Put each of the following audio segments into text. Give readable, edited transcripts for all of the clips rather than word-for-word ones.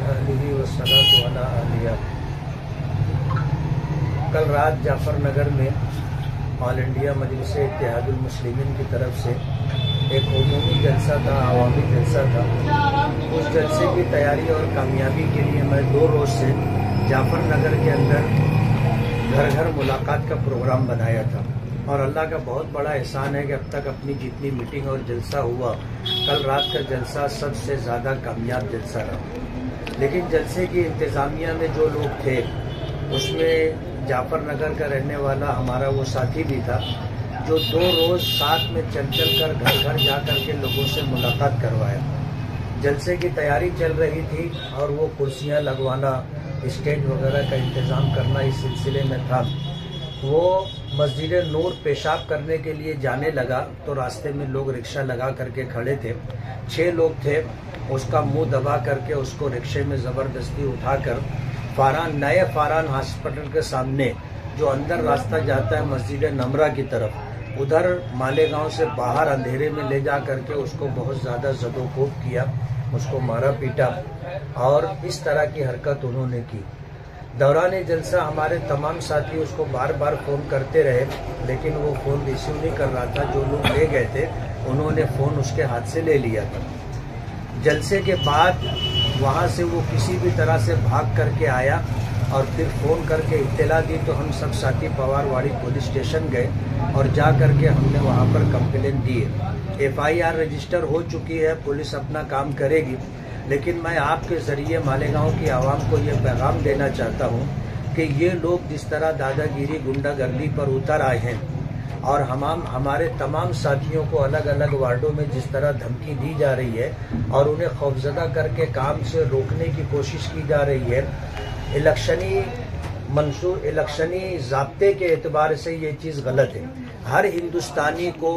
अहलिही वस्सलातु अला अहलिहा। कल रात जाफर नगर में ऑल इंडिया मजलिस इत्तेहादुल मुस्लिमीन की तरफ से एक उमूमी जलसा था, अवामी जलसा था। उस जलसे की तैयारी और कामयाबी के लिए मैं 2 रोज़ से जाफर नगर के अंदर घर घर मुलाकात का प्रोग्राम बनाया था और अल्लाह का बहुत बड़ा एहसान है कि अब तक अपनी जितनी मीटिंग और जलसा हुआ, कल रात का जलसा सबसे ज़्यादा कामयाब जलसा रहा। लेकिन जलसे की इंतज़ामिया में जो लोग थे उसमें जाफर नगर का रहने वाला हमारा वो साथी भी था जो 2 रोज़ साथ में चल कर घर घर जा कर के लोगों से मुलाकात करवाया। जलसे की तैयारी चल रही थी और वो कुर्सियां लगवाना, स्टेज वगैरह का इंतज़ाम करना इस सिलसिले में था। वो मस्जिद नूर पेशाब करने के लिए जाने लगा तो रास्ते में लोग रिक्शा लगा करके खड़े थे। 6 लोग थे, उसका मुंह दबा करके उसको रिक्शे में ज़बरदस्ती उठाकर नए फारान हॉस्पिटल के सामने जो अंदर रास्ता जाता है मस्जिद नमरा की तरफ, उधर मालेगांव से बाहर अंधेरे में ले जा करके उसको बहुत ज़्यादा ज़दोकोब किया, उसको मारा पीटा और इस तरह की हरकत उन्होंने की। दौरान जलसा हमारे तमाम साथी उसको बार बार फ़ोन करते रहे लेकिन वो फ़ोन रिसीव नहीं कर रहा था। जो लोग ले गए थे उन्होंने फ़ोन उसके हाथ से ले लिया था। जलसे के बाद वहाँ से वो किसी भी तरह से भाग करके आया और फिर फ़ोन करके इत्तला दी तो हम सब साथी पवारवाड़ी पुलिस स्टेशन गए और जा करके हमने वहाँ पर कंप्लेंट दी है। FIR रजिस्टर हो चुकी है, पुलिस अपना काम करेगी। लेकिन मैं आपके ज़रिए मालेगांव की आवाम को ये पैगाम देना चाहता हूँ कि ये लोग जिस तरह दादागिरी गुंडागर्दी पर उतर आए हैं और हमारे तमाम साथियों को अलग अलग वार्डों में जिस तरह धमकी दी जा रही है और उन्हें खौफजदा करके काम से रोकने की कोशिश की जा रही है, इलेक्शनी ज़ाब्ते के एतबार से ये चीज़ गलत है। हर हिंदुस्तानी को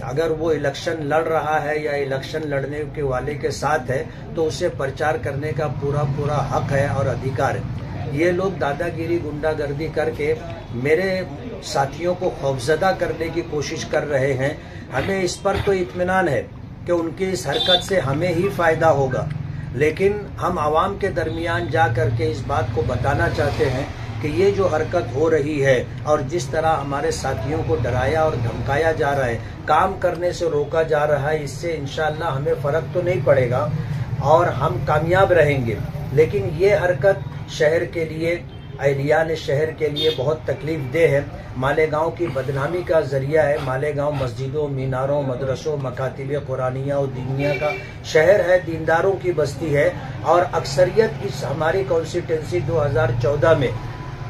अगर वो इलेक्शन लड़ रहा है या इलेक्शन लड़ने के वाले के साथ है तो उसे प्रचार करने का पूरा हक है और अधिकार है। ये लोग दादागिरी गुंडागर्दी करके मेरे साथियों को खौफजदा करने की कोशिश कर रहे हैं। हमें इस पर तो इत्मीनान है कि उनकी इस हरकत से हमें ही फ़ायदा होगा, लेकिन हम आवाम के दरमियान जा करके इस बात को बताना चाहते हैं कि ये जो हरकत हो रही है और जिस तरह हमारे साथियों को डराया और धमकाया जा रहा है, काम करने से रोका जा रहा है, इससे इंशाअल्लाह हमें फ़र्क तो नहीं पड़ेगा और हम कामयाब रहेंगे। लेकिन ये हरकत शहर के लिए, अहलियान शहर के लिए बहुत तकलीफ दे है। मालेगांव की बदनामी का ज़रिया है। मालेगांव मस्जिदों, मीनारों, मदरसों, मकातिब कुरानिया और दीनिया का शहर है, दीनदारों की बस्ती है और अक्सरियत इस हमारी कॉन्स्टिट्यूंसी 2014 में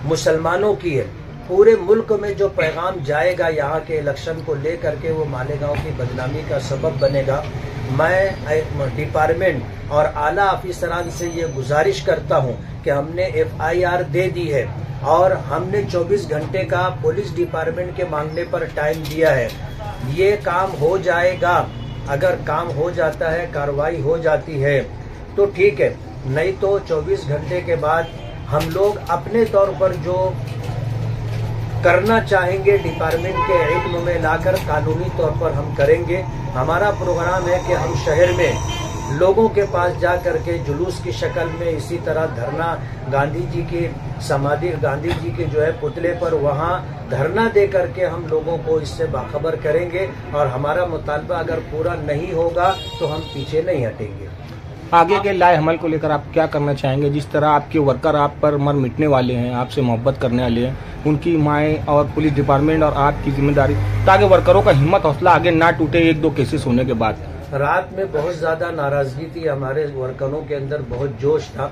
मुसलमानों की है। पूरे मुल्क में जो पैगाम जाएगा यहाँ के इलेक्शन को लेकर के वो मालेगांव की बदनामी का सबब बनेगा। मैं डिपार्टमेंट और आला अफसरान से ये गुजारिश करता हूँ कि हमने FIR दे दी है और हमने 24 घंटे का पुलिस डिपार्टमेंट के मांगने पर टाइम दिया है। ये काम हो जाएगा। अगर काम हो जाता है, कार्रवाई हो जाती है तो ठीक है, नहीं तो 24 घंटे के बाद हम लोग अपने तौर पर जो करना चाहेंगे डिपार्टमेंट के इल्म में लाकर कानूनी तौर पर हम करेंगे। हमारा प्रोग्राम है कि हम शहर में लोगों के पास जा करके जुलूस की शक्ल में इसी तरह धरना, गांधी जी की समाधि, गांधी जी के जो है पुतले पर वहाँ धरना दे करके हम लोगों को इससे बाखबर करेंगे और हमारा मुतालबा अगर पूरा नहीं होगा तो हम पीछे नहीं हटेंगे। आगे के लाए अमल को लेकर आप क्या करना चाहेंगे? जिस तरह आपके वर्कर आप पर मर मिटने वाले हैं, आपसे मोहब्बत करने वाले हैं, उनकी माएँ और पुलिस डिपार्टमेंट और आपकी जिम्मेदारी ताकि वर्करों का हिम्मत हौसला आगे ना टूटे 1-2 केसेस होने के बाद। रात में बहुत ज़्यादा नाराज़गी थी, हमारे वर्करों के अंदर बहुत जोश था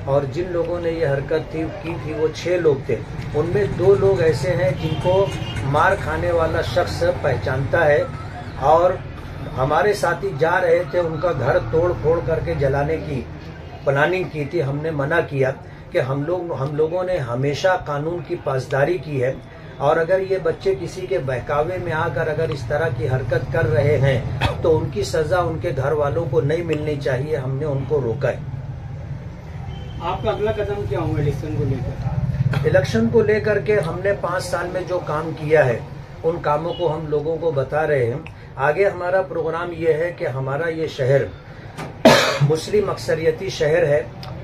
और जिन लोगों ने ये हरकत की थी वो 6 लोग थे। उनमें 2 लोग ऐसे हैं जिनको मार खाने वाला शख्स पहचानता है और हमारे साथी जा रहे थे, उनका घर तोड़ फोड़ करके जलाने की प्लानिंग की थी। हमने मना किया कि हम लोगों ने हमेशा कानून की पासदारी की है और अगर ये बच्चे किसी के बहकावे में आकर अगर इस तरह की हरकत कर रहे हैं तो उनकी सजा उनके घर वालों को नहीं मिलनी चाहिए। हमने उनको रोका है। आपका अगला कदम क्या होगा इलेक्शन को लेकर? इलेक्शन को लेकर के हमने 5 साल में जो काम किया है उन कामों को हम लोगों को बता रहे हैं। आगे हमारा प्रोग्राम ये है कि हमारा ये शहर मुस्लिम अक्सरियती शहर है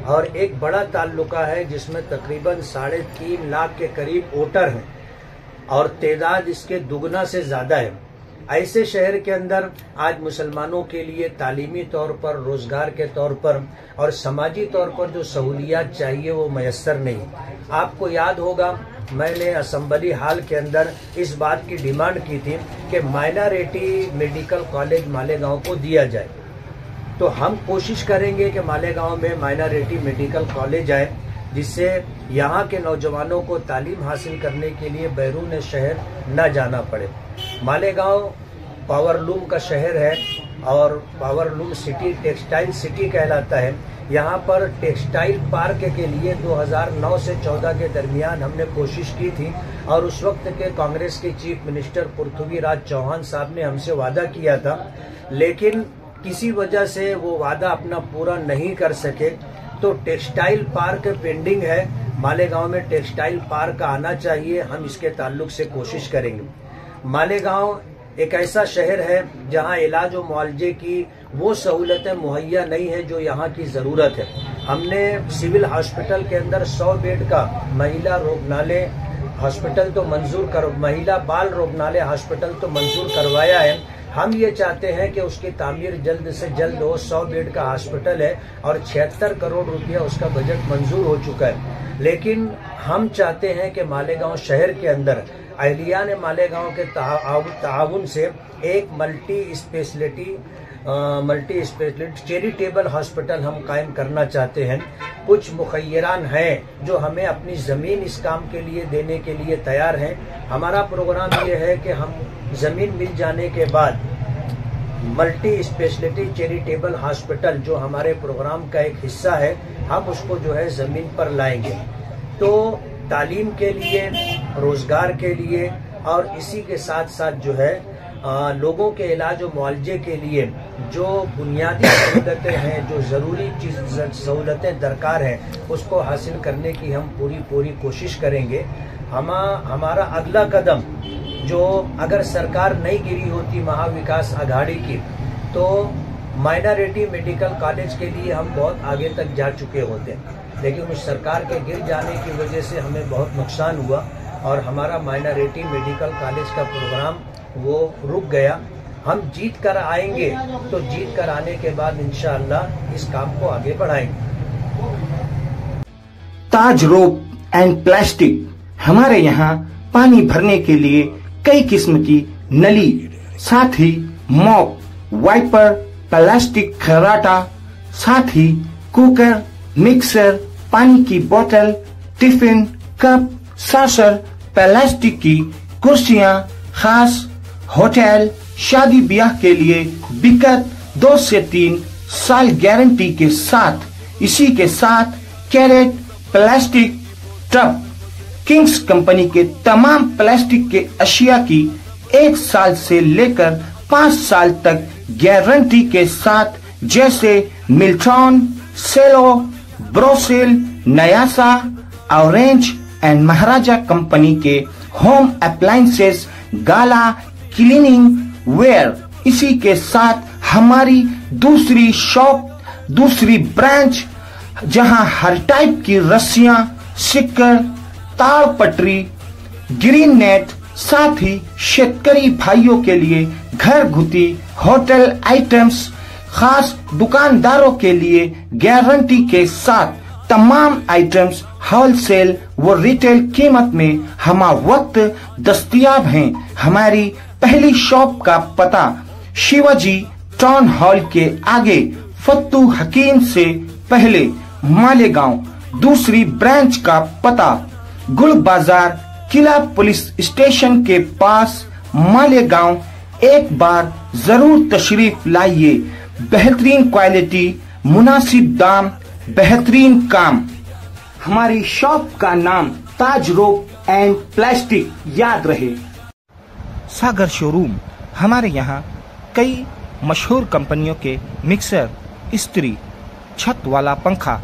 اور ایک بڑا تعلقہ ہے جس میں تقریباً 3.5 لاکھ کے قریب ووٹر ہیں اور تعداد اس کے دگنا سے زیادہ ہے. ایسے شہر کے اندر آج مسلمانوں کے لیے تعلیمی طور پر، روزگار کے طور پر اور سماجی طور پر جو سہولیات چاہیے وہ میسر نہیں. آپ کو یاد ہوگا میں نے اسمبلی ہال کے اندر اس بات کی ڈیمانڈ کی تھی کہ مائنارٹی میڈیکل کالج مالیگاؤں کو دیا جائے. تو ہم کوشش کریں گے کہ مالیگاؤں میں مائنارٹی میڈیکل کالج آئے جس سے یہاں کے نوجوانوں کو تعلیم حاصل کرنے کے لیے بیرون شہر نہ جانا پڑے. مالیگاؤں پاور لوم کا شہر ہے اور power loom city textile city کہلاتا ہے. یہاں پر ٹیکسٹائل پارک کے لیے 2009 سے 14 کے درمیان ہم نے کوشش کی تھی اور اس وقت کے کانگریس کے چیف منسٹر پرتھوی راج چوہان صاحب نے ہم سے وعدہ کیا تھا، لیکن کسی وجہ سے وہ وعدہ اپنا پورا نہیں کر سکے. تو ٹیکسٹائل پارک پینڈنگ ہے. مالیگاؤں میں ٹیکسٹائل پارک آنا چاہیے. ہم اس کے تعلق سے کوشش کریں گے. مالیگاؤں ایک ایسا شہر ہے جہاں علاج و معالجے کی وہ سہولتیں مہیا نہیں ہیں جو یہاں کی ضرورت ہے. ہم نے سول ہاسپٹل کے اندر 100 بیڈ کا مہیلا روگنالے ہاسپٹل تو مہیلا بال روگنالے ہاسپٹل تو منظور کروایا ہے. ہم یہ چاہتے ہیں کہ اس کی تعمیر جلد سے جلد ہو. 100 بیڈ کا ہاسپٹل ہے اور 76 کروڑ روپیہ اس کا بجٹ منظور ہو چکا ہے. لیکن ہم چاہتے ہیں کہ مالیگاؤں شہر کے اندر اہلیان مالیگاؤں کے تعاون سے ایک ملٹی اسپیشلٹی چیریٹیبل ہاسپٹل ہم قائم کرنا چاہتے ہیں. کچھ مخیران ہیں جو ہمیں اپنی زمین اس کام کے لیے دینے کے لیے تیار ہیں. ہمارا پروگرام یہ ہے کہ ہم زمین مل جانے کے بعد ملٹی اسپیشلٹی چیریٹیبل ہاسپٹل جو ہمارے پروگرام کا ایک حصہ ہے ہم اس کو جو ہے زمین پر لائیں گے. تو تعلیم کے لیے، روزگار کے لیے اور اسی کے ساتھ ساتھ جو ہے لوگوں کے علاج و معالجے کے لیے جو بنیادی سہولتیں ہیں، جو ضروری سہولتیں درکار ہیں اس کو حاصل کرنے کی ہم پوری کوشش کریں گے. ہمارا اگلا قدم جو اگر سرکار نہیں گری ہوتی مہا وکاس اگاڑی کی تو مائنارٹی میڈیکل کالج کے لیے ہم بہت آگے تک جا چکے ہوتے ہیں، لیکن اس سرکار کے گر جانے کی وجہ سے ہمیں بہت نقصان ہوا اور ہمارا مائنارٹی میڈیکل کالج کا پروگرام وہ رک گیا. ہم جیت کر آئیں گے تو جیت کر آنے کے بعد انشاءاللہ اس کام کو آگے بڑھائیں گے. تاج روپ اینڈ پلاسٹک ہمارے یہاں پانی بھرنے کے لیے کئی قسم کی نلی، ساتھ ہی موپ، وائپر، پلاسٹک خراٹا، ساتھ ہی کوکر، مکسر، پانی کی بوتل، ٹفن، کپ، ساسر، پلاسٹک کی کرسیاں، خاص ہوٹل، شادی بیاہ کے لیے بکت 2 سے 3 سال گارنٹی کے ساتھ. اسی کے ساتھ crate plastic tub, Kings company کے تمام پلاسٹک کے اشیاء کی 1 سال سے لے کر 5 سال تک گارنٹی کے ساتھ، جیسے ملٹون، سیلو، بروسل، نیاسا، اورنج اینڈ مہاراجہ کمپنی کے ہوم اپلائنسز، گالا کلیننگ ویئر. اسی کے ساتھ ہماری دوسری شاپ، دوسری برانچ جہاں ہر ٹائپ کی رسیاں، سکر، تاڑ پٹری، گرین نیٹ، ساتھ ہی شیتکری بھائیوں کے لیے گھر گھتی ہوٹل آئٹمز، خاص دکانداروں کے لیے گارنٹی کے ساتھ تمام آئٹمز ہول سیل و ریٹیل قیمت میں ہمہ وقت دستیاب ہیں. ہماری پہلی شاپ کا پتہ شیواجی ٹاؤن ہال کے آگے فتو حکیم سے پہلے مالیگاؤں. دوسری برانچ کا پتہ گل بازار قلعہ پولیس اسٹیشن کے پاس مالیگاؤں. ایک بار ضرور تشریف لائیے. بہترین کوالٹی، مناسب دام، بہترین کام. ہماری شاپ کا نام تاج روپ اینڈ پلاسٹک یاد رہے. ساگر شو روم ہمارے یہاں کئی مشہور کمپنیوں کے مکسر، استری، چھت والا پنکھا،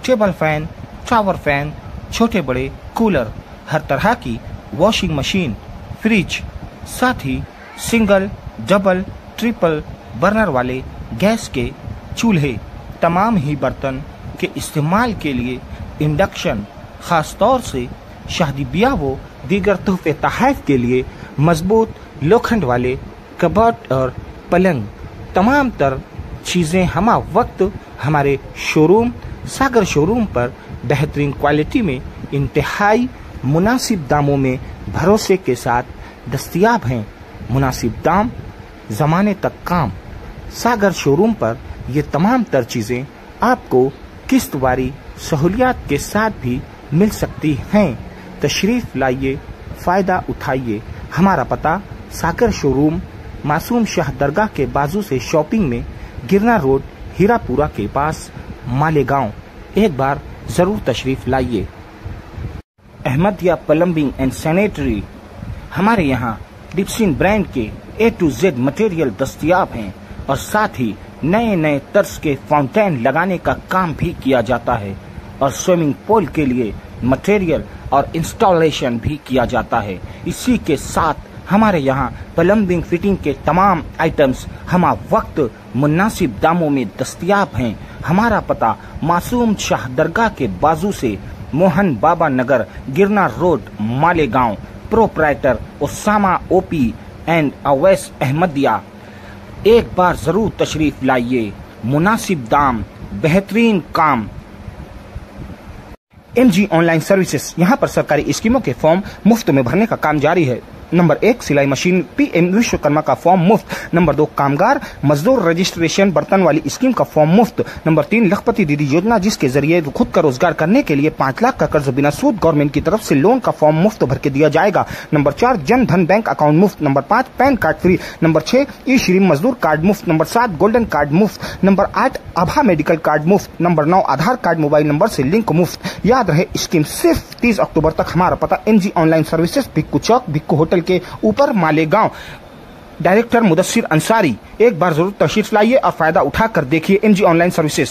ٹیبل فین، ٹاور فین، چھوٹے بڑے کولر، ہر طرح کی واشنگ مشین، فریج، ساتھ ہی سنگل، ڈبل، ٹرپل برنر والے گیس کے چولہے، تمام ہی برتن के इस्तेमाल के लिए इंडक्शन, ख़ास तौर से शादी ब्याह व दीगर तोहफे तोहफ़ के लिए मजबूत लोखंड वाले कबर्ड और पलंग, तमाम तर चीज़ें हम वक्त हमारे शोरूम सागर शोरूम पर बेहतरीन क्वालिटी में इंतहाई मुनासिब दामों में भरोसे के साथ दस्तयाब हैं। मुनासिब दाम, ज़माने तक काम। सागर शोरूम पर ये तमाम तर चीज़ें आपको किस्तवारी सहूलियात के साथ भी मिल सकती हैं। तशरीफ लाइए, फ़ायदा उठाइए। हमारा पता सागर शोरूम मासूम शाह दरगाह के बाजू से शॉपिंग में गिरना रोड, हीरापुरा के पास, मालेगांव। एक बार ज़रूर तशरीफ लाइए। अहमदिया प्लम्बिंग एंड सैनिटरी, हमारे यहाँ डिप्सिन ब्रांड के A to Z मटेरियल दस्तयाब हैं और साथ ही नए नए तर्ज के फाउंटेन लगाने का काम भी किया जाता है और स्विमिंग पूल के लिए मटेरियल और इंस्टॉलेशन भी किया जाता है। इसी के साथ हमारे यहाँ प्लम्बिंग फिटिंग के तमाम आइटम्स हम वक्त मुनासिब दामों में दस्तयाब हैं। हमारा पता मासूम शाह दरगाह के बाजू से Mohan Baba Nagar, Girna road, Malegaon. Proprietor Usama OP and Awais Ahmadiya. एक बार जरूर तशरीफ लाइए। मुनासिब दाम, बेहतरीन काम। MG ऑनलाइन सर्विसेज, यहाँ पर सरकारी स्कीमों के फॉर्म मुफ्त में भरने का काम जारी है। नंबर 1 सिलाई मशीन PM विश्वकर्मा का फॉर्म मुफ्त। नंबर 2 कामगार मजदूर रजिस्ट्रेशन बर्तन वाली स्कीम का फॉर्म मुफ्त। नंबर 3 लखपति दीदी योजना, जिसके जरिए खुद का रोजगार करने के लिए 5 लाख का कर्ज बिना सूद गवर्नमेंट की तरफ से लोन का फॉर्म मुफ्त भर के दिया जाएगा। Number 4 Jan Dhan bank account मुफ्त। Number 5 pan card free. Number 6 ई श्री मजदूर कार्ड मुफ्त। नंबर 7 गोल्डन कार्ड मुफ्त। नंबर 8 आभा मेडिकल कार्ड मुफ्त। नंबर 9 आधार कार्ड मोबाइल नंबर से लिंक मुफ्त। याद रहे स्कीम सिर्फ 30 अक्टूबर तक। हमारा पता MG ऑनलाइन सर्विसेज, भिक्कू चौक, भिक्कू होटल के ऊपर, मालेगांव। डायरेक्टर मुदस्सिर अंसारी। एक बार जरूर तशरीफ लाइए और फायदा उठाकर देखिए MG ऑनलाइन सर्विसेज।